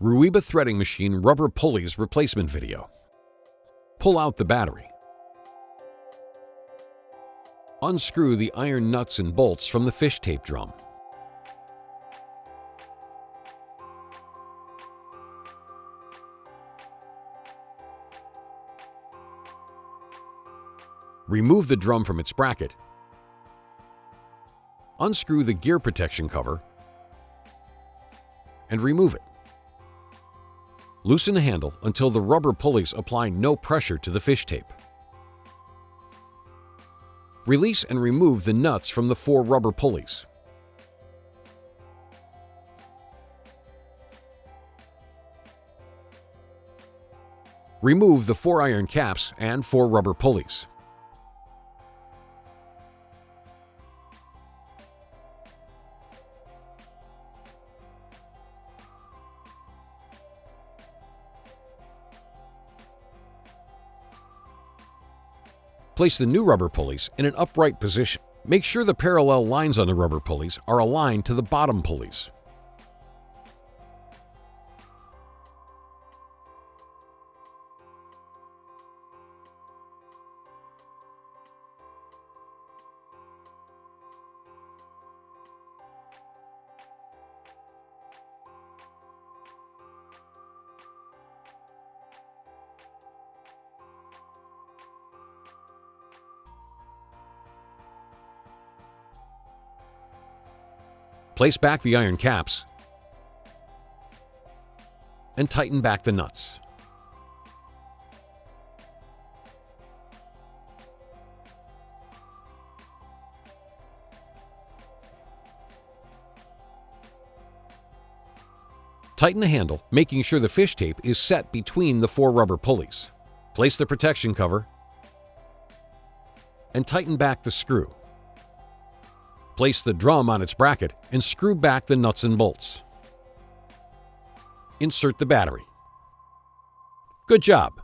Ruiba threading machine rubber pulleys replacement video. Pull out the battery. Unscrew the iron nuts and bolts from the fish tape drum. Remove the drum from its bracket. Unscrew the gear protection cover and remove it. Loosen the handle until the rubber pulleys apply no pressure to the fish tape. Release and remove the nuts from the 4 rubber pulleys. Remove the 4 iron caps and 4 rubber pulleys. Place the new rubber pulleys in an upright position. Make sure the parallel lines on the rubber pulleys are aligned to the bottom pulleys. Place back the iron caps and tighten back the nuts. Tighten the handle, making sure the fish tape is set between the 4 rubber pulleys. Place the protection cover and tighten back the screw. Place the drum on its bracket and screw back the nuts and bolts. Insert the battery. Good job!